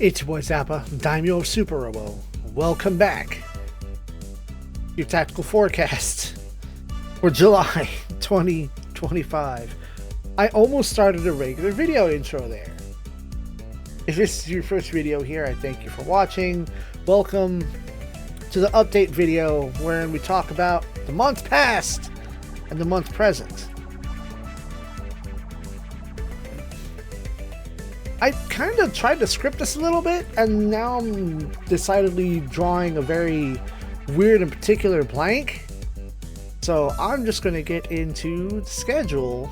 It's your boy Zappa, Daimyo of Super Robo. Welcome back. Your tactical forecast for July 2025. I almost started a regular video intro there. If this is your first video here, I thank you for watching. Welcome to the update video wherein we talk about the month past and the month present. I kind of tried to script this a little bit, and now I'm decidedly drawing a very weird and particular blank. So I'm just going to get into the schedule.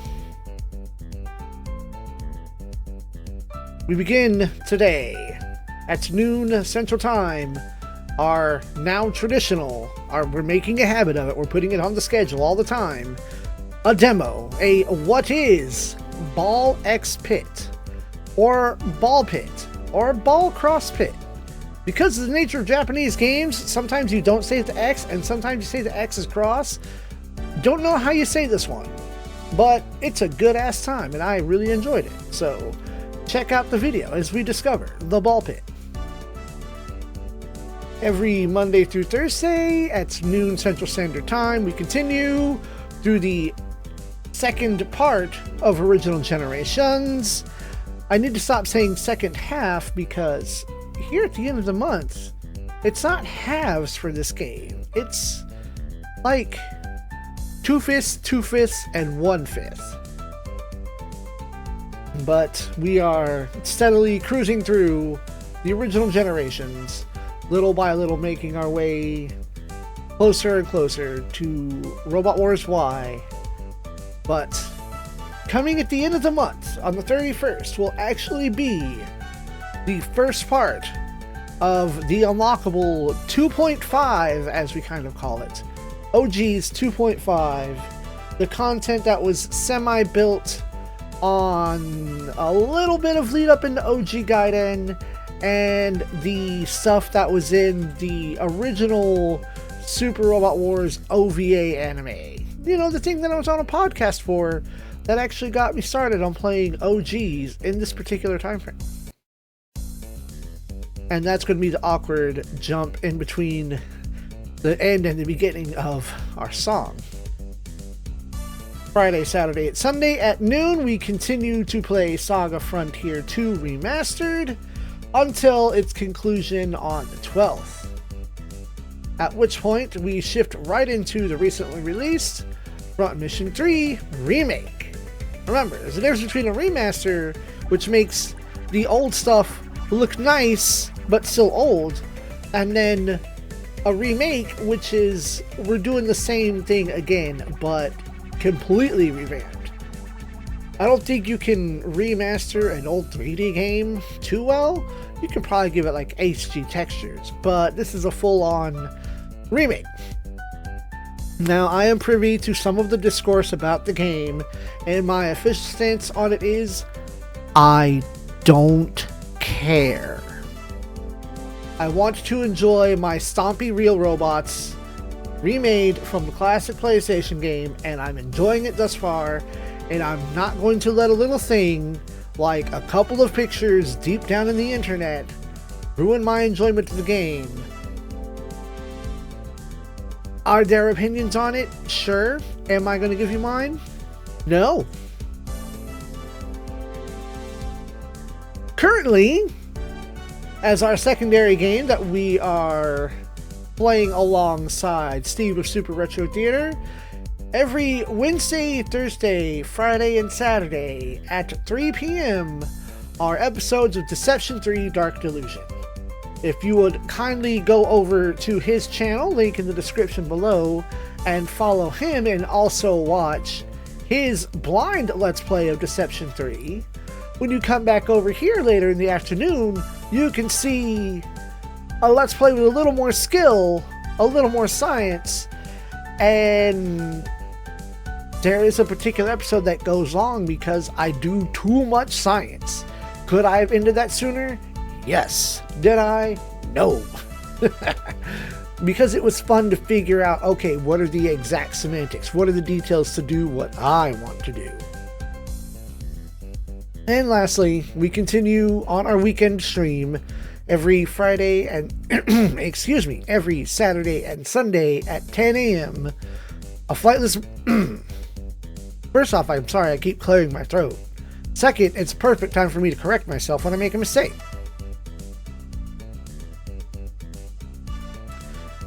We begin today at noon Central Time. Our now traditional, we're making a habit of it, we're putting it on the schedule all the time. A demo, a what is Ball X Pit, or Ball Pit, or Ball Cross Pit. Because of the nature of Japanese games, sometimes you don't say the X, and sometimes you say the X is cross. Don't know how you say this one, but it's a good ass time, and I really enjoyed it. So check out the video as we discover the Ball Pit. Every Monday through Thursday at noon Central Standard Time, we continue through the second part of Original Generations. I need to stop saying second half because here at the end of the month, it's not halves for this game. It's like 2/5, 2/5, and 1/5. But we are steadily cruising through the Original Generations, little by little making our way closer and closer to Robot Wars Y. But coming at the end of the month, on the 31st, will actually be the first part of the unlockable 2.5, as we kind of call it. OG's 2.5. The content that was semi-built on a little bit of lead up into OG Gaiden, and the stuff that was in the original Super Robot Wars OVA anime. You know, the thing that I was on a podcast for that actually got me started on playing OGs in this particular time frame. And that's going to be the awkward jump in between the end and the beginning of our song. Friday, Saturday, and Sunday at noon, we continue to play Saga Frontier 2 Remastered until its conclusion on the 12th. At which point, we shift right into the recently released Front Mission 3 Remake. Remember, there's a difference between a remaster, which makes the old stuff look nice, but still old, and then a remake, which is, we're doing the same thing again, but completely revamped. I don't think you can remaster an old 3D game too well. You can probably give it like HD textures, but this is a full-on remake. Now, I am privy to some of the discourse about the game, and my official stance on it is, I don't care. I want to enjoy my stompy real robots remade from the classic PlayStation game, and I'm enjoying it thus far, and I'm not going to let a little thing like a couple of pictures deep down in the internet ruin my enjoyment of the game. Are there opinions on it? Sure. Am I going to give you mine? No. Currently, as our secondary game that we are playing alongside Steve of Super Retro Theater, every Wednesday, Thursday, Friday, and Saturday at 3 p.m. are episodes of Deception 3 Dark Delusion. If you would kindly go over to his channel, link in the description below, and follow him, and also watch his blind Let's Play of Deception 3, when you come back over here later in the afternoon, you can see a Let's Play with a little more skill, a little more science, and there is a particular episode that goes long because I do too much science. Could I have ended that sooner? Yes. Did I? No. Because it was fun to figure out, okay, what are the exact semantics? What are the details to do what I want to do? And lastly, we continue on our weekend stream every Friday and excuse me, every Saturday and Sunday at 10 a.m. A flightless. First off, I'm sorry I keep clearing my throat. Second, it's perfect time for me to correct myself when I make a mistake.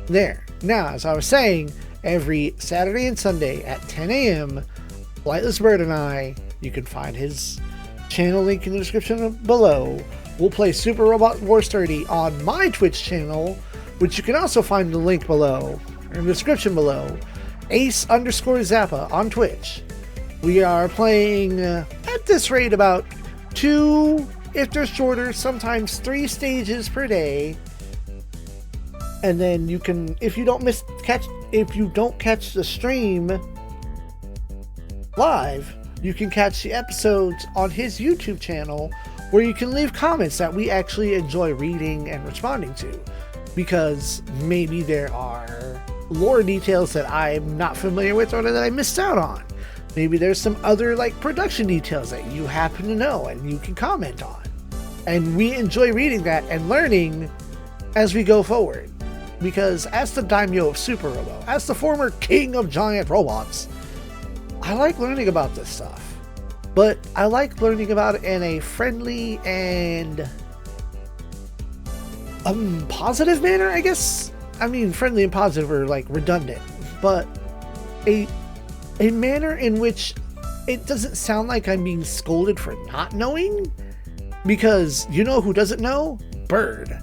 There. Now, as I was saying, every Saturday and Sunday at 10 a.m., Flightless Bird and I, you can find his channel link in the description below. We'll play Super Robot Wars 30 on my Twitch channel, which you can also find in the link below, or in the description below. Ace_Zappa on Twitch. We are playing, at this rate, about 2, if they're shorter, sometimes 3 stages per day. And then you can, if you don't catch the stream live, you can catch the episodes on his YouTube channel, where you can leave comments that we actually enjoy reading and responding to, because maybe there are lore details that I'm not familiar with or that I missed out on. Maybe there's some other like production details that you happen to know and you can comment on. And we enjoy reading that and learning as we go forward. Because as the daimyo of Super Robo, as the former king of giant robots, I like learning about this stuff. But I like learning about it in a friendly and positive manner, I guess. I mean, friendly and positive are like redundant, but a manner in which it doesn't sound like I'm being scolded for not knowing, because you know who doesn't know? Bird.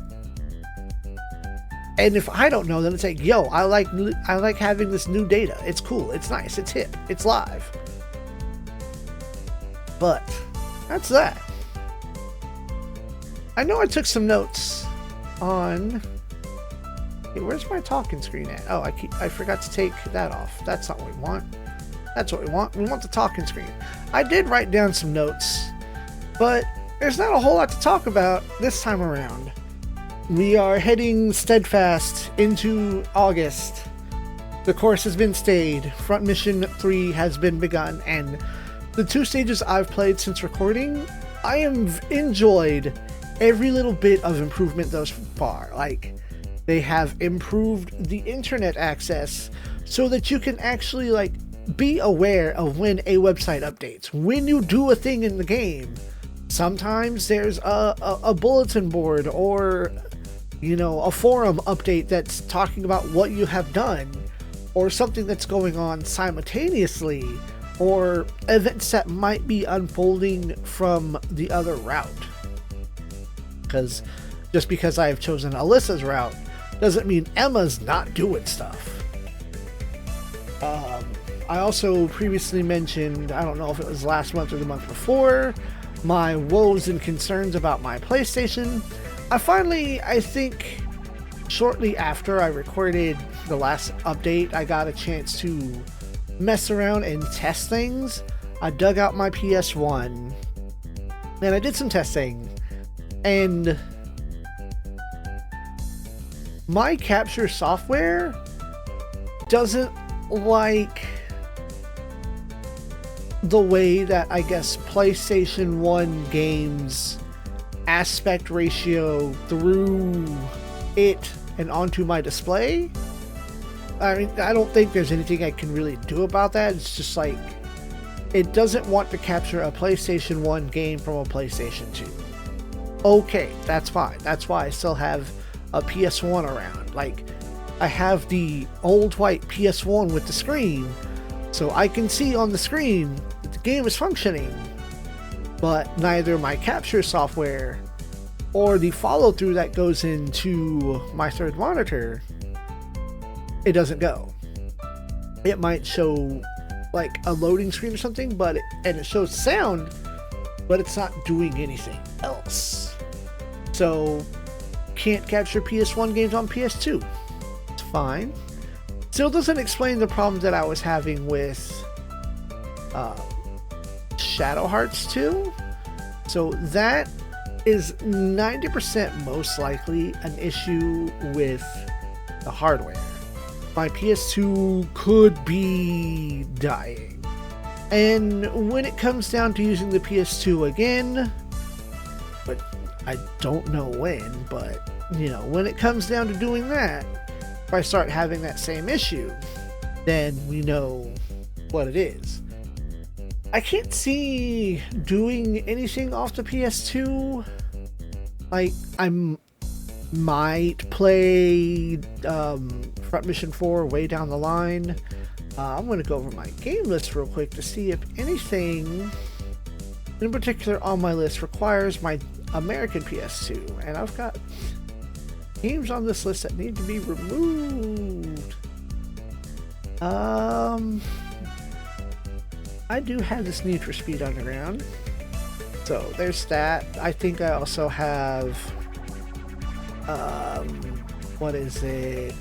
And if I don't know, then it's like, yo, I like having this new data. It's cool. It's nice. It's hip. It's live. But that's that. I know I took some notes on. Hey, where's my talking screen at? Oh, I forgot to take that off. That's not what we want. That's what we want. We want the talking screen. I did write down some notes, but there's not a whole lot to talk about this time around. We are heading steadfast into August. The course has been stayed. Front Mission 3 has been begun, and the 2 stages I've played since recording, I have enjoyed every little bit of improvement thus far. Like, they have improved the internet access so that you can actually like be aware of when a website updates. When you do a thing in the game, sometimes there's a bulletin board or, you know, a forum update that's talking about what you have done, or something that's going on simultaneously, or events that might be unfolding from the other route. Because just because I have chosen Alyssa's route doesn't mean Emma's not doing stuff. I also previously mentioned, I don't know if it was last month or the month before, my woes and concerns about my PlayStation. I think shortly after I recorded the last update, I got a chance to mess around and test things. I dug out my PS1 and I did some testing, and my capture software doesn't like the way that I guess PlayStation 1 games aspect ratio through it and onto my display. I mean, I don't think there's anything I can really do about that. It's just like, it doesn't want to capture a PlayStation 1 game from a PlayStation 2. Okay, that's fine. That's why I still have a PS1 around. Like, I have the old white PS1 with the screen, so I can see on the screen that the game is functioning, but neither my capture software or the follow-through that goes into my third monitor, it doesn't go. It might show like a loading screen or something, but it shows sound, but it's not doing anything else. So can't capture PS1 games on PS2. It's fine. Still doesn't explain the problem that I was having with Shadow Hearts 2. So that is 90% most likely an issue with the hardware. My PS2 could be dying. And when it comes down to using the PS2 again, but I don't know when, but you know, when it comes down to doing that, if I start having that same issue, then we know what it is. I can't see doing anything off the PS2. Like, might play Front Mission 4 way down the line. I'm going to go over my game list real quick to see if anything in particular on my list requires my American PS2. And I've got games on this list that need to be removed. I do have this Need for Speed Underground. So there's that. I think I also have what is it?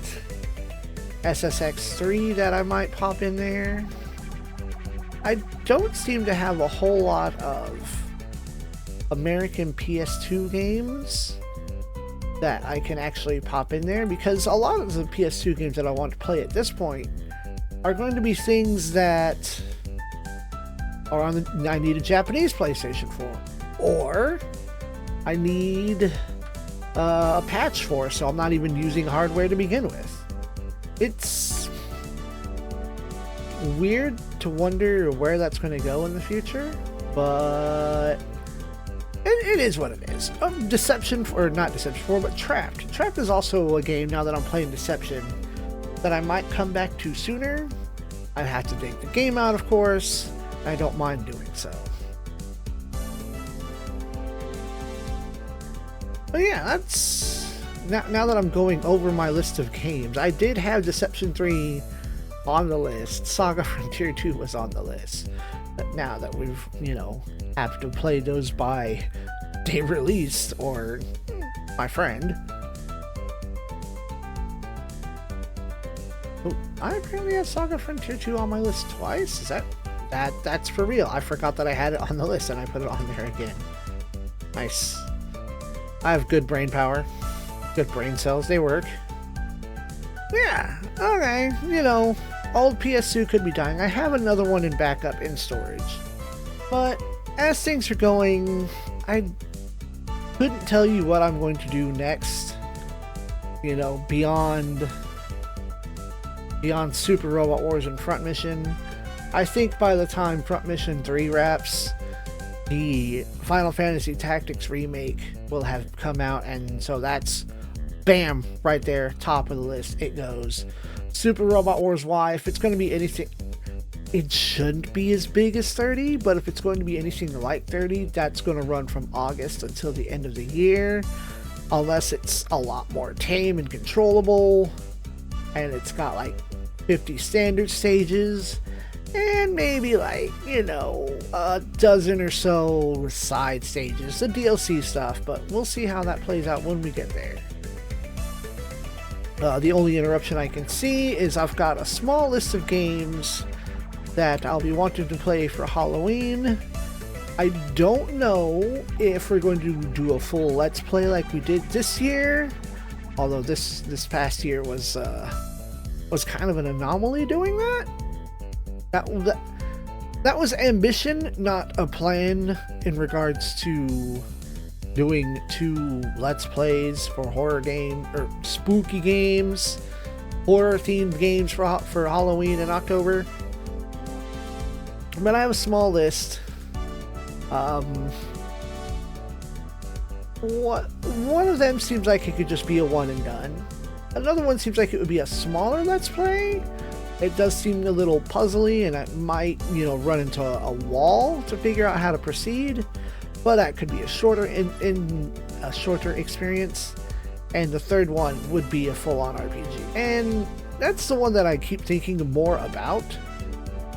SSX3 that I might pop in there. I don't seem to have a whole lot of American PS2 games that I can actually pop in there, because a lot of the PS2 games that I want to play at this point are going to be things that are on the, I need a Japanese PlayStation for, or I need a patch for, so I'm not even using hardware to begin with. It's weird to wonder where that's going to go in the future, but it is what it is. Deception, or not Deception 4, but Trapped. Trapped is also a game, now that I'm playing Deception, that I might come back to sooner. I have to dig the game out, of course. I don't mind doing so. But yeah, that's... Now that I'm going over my list of games, I did have Deception 3 on the list. Saga Frontier 2 was on the list. But now that we've, you know, have to play those by day release, or my friend. Oh, I apparently have Saga Frontier 2 on my list twice. Is that's for real? I forgot that I had it on the list and I put it on there again. Nice. I have good brain power. Good brain cells, they work. Yeah, okay, you know, old PS2 could be dying. I have another one in backup in storage. But as things are going, I couldn't tell you what I'm going to do next. You know, beyond Super Robot Wars and Front Mission. I think by the time Front Mission 3 wraps, the Final Fantasy Tactics Remake will have come out, and so that's bam, right there, top of the list it goes. Super Robot Wars Y, if it's going to be anything, it shouldn't be as big as 30, but if it's going to be anything like 30, that's going to run from August until the end of the year, unless it's a lot more tame and controllable, and it's got like 50 standard stages, and maybe like, you know, a dozen or so side stages, the DLC stuff, but we'll see how that plays out when we get there. The only interruption I can see is I've got a small list of games that I'll be wanting to play for Halloween. I don't know if we're going to do a full Let's Play like we did this year, although this past year was kind of an anomaly doing that. That was ambition, not a plan, in regards to doing 2 Let's Plays for horror game or spooky games, horror themed games for Halloween in October. But I have a small list. One of them seems like it could just be a one and done. Another one seems like it would be a smaller Let's Play. It does seem a little puzzly, and I might, you know, run into a wall to figure out how to proceed. But that could be a shorter a shorter experience. And the third one would be a full-on RPG. And that's the one that I keep thinking more about.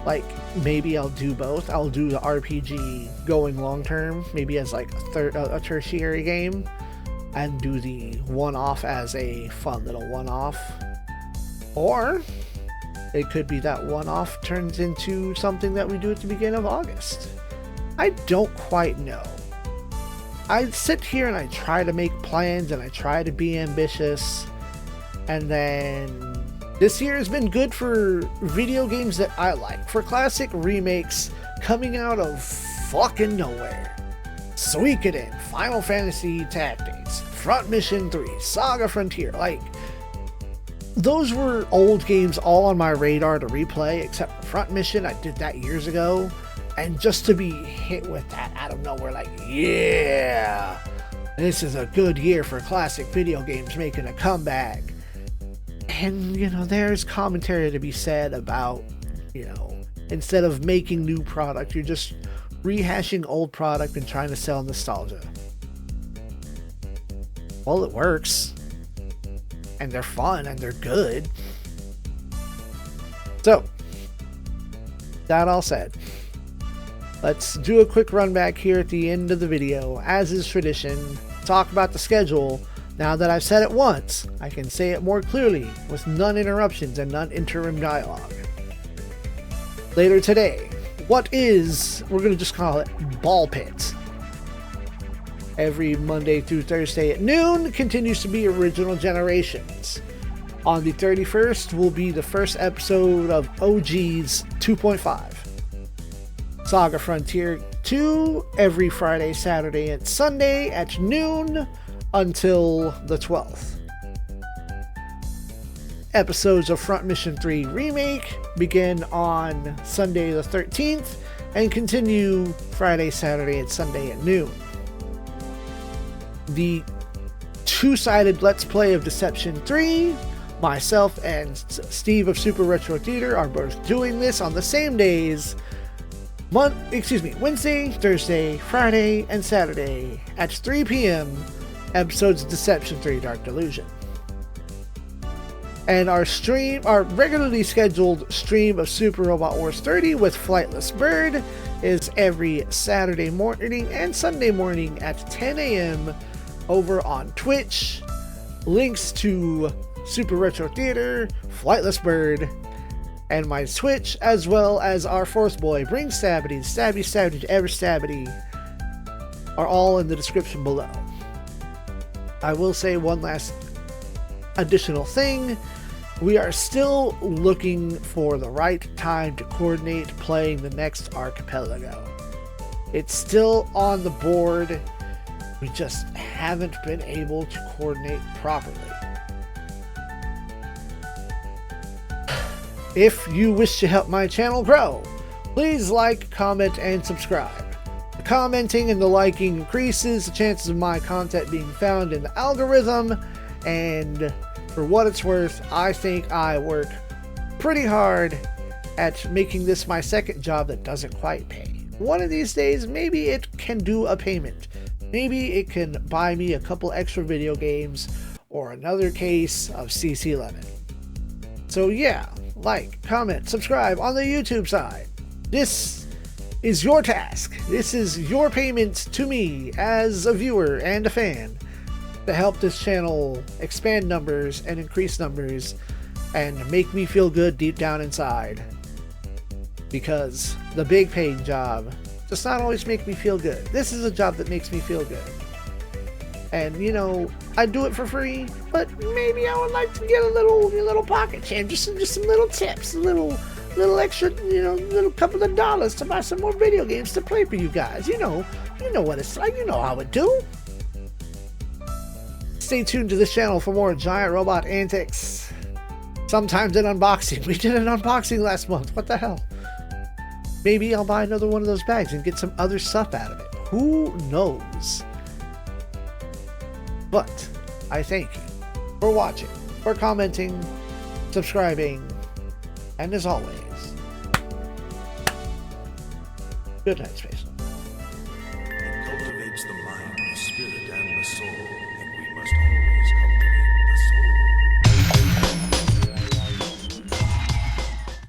Like, maybe I'll do both. I'll do the RPG going long term, maybe as like a tertiary game, and do the one-off as a fun little one-off. Or it could be that one-off turns into something that we do at the beginning of August. I don't quite know. I sit here and I try to make plans and I try to be ambitious, and then this year has been good for video games that I like, for classic remakes coming out of fucking nowhere. Suikoden, Final Fantasy Tactics, Front Mission 3, Saga Frontier. Like, those were old games all on my radar to replay, except for Front Mission. I did that years ago. And just to be hit with that out of nowhere, like, yeah, this is a good year for classic video games making a comeback. And, you know, there's commentary to be said about, you know, instead of making new product, you're just rehashing old product and trying to sell nostalgia. Well, it works. And they're fun and they're good. So, that all said, let's do a quick run back here at the end of the video. As is tradition, talk about the schedule. Now that I've said it once, I can say it more clearly with none interruptions and none interim dialogue. Later today, we're going to just call it Ball Pit. Every Monday through Thursday at noon continues to be Original Generations. On the 31st will be the first episode of OG's 2.5. Saga Frontier 2 every Friday, Saturday, and Sunday at noon until the 12th. Episodes of Front Mission 3 Remake begin on Sunday the 13th and continue Friday, Saturday, and Sunday at noon. The two-sided Let's Play of Deception 3, myself and Steve of Super Retro Theater are both doing this on the same days, Wednesday, Thursday, Friday, and Saturday at 3 p.m. episodes of Deception 3 Dark Delusion. And our regularly scheduled stream of Super Robot Wars 30 with Flightless Bird is every Saturday morning and Sunday morning at 10 a.m. over on Twitch. Links to Super Retro Theater, Flightless Bird, and my Twitch, as well as our fourth boy, Bring Stabity, Stabby, Ever Stabity, are all in the description below. I will say one last additional thing. We are still looking for the right time to coordinate playing the next Archipelago. It's still on the board. We just haven't been able to coordinate properly. If you wish to help my channel grow, please like, comment, and subscribe. The commenting and the liking increases the chances of my content being found in the algorithm, and for what it's worth, I think I work pretty hard at making this my second job that doesn't quite pay. One of these days, maybe it can do a payment. Maybe it can buy me a couple extra video games or another case of CC Lemon. So yeah, like, comment, subscribe on the YouTube side. This is your task. This is your payment to me as a viewer and a fan to help this channel expand numbers and increase numbers and make me feel good deep down inside. Because the big paying job does not always make me feel good. This is a job that makes me feel good. And, you know, I do it for free, but maybe I would like to get a little pocket change, just some little tips, a little extra, you know, little couple of dollars to buy some more video games to play for you guys. You know what it's like. You know how it do. Stay tuned to this channel for more giant robot antics. Sometimes an unboxing. We did an unboxing last month. What the hell? Maybe I'll buy another one of those bags and get some other stuff out of it. Who knows? But I thank you for watching, for commenting, subscribing, and as always, good night, Space.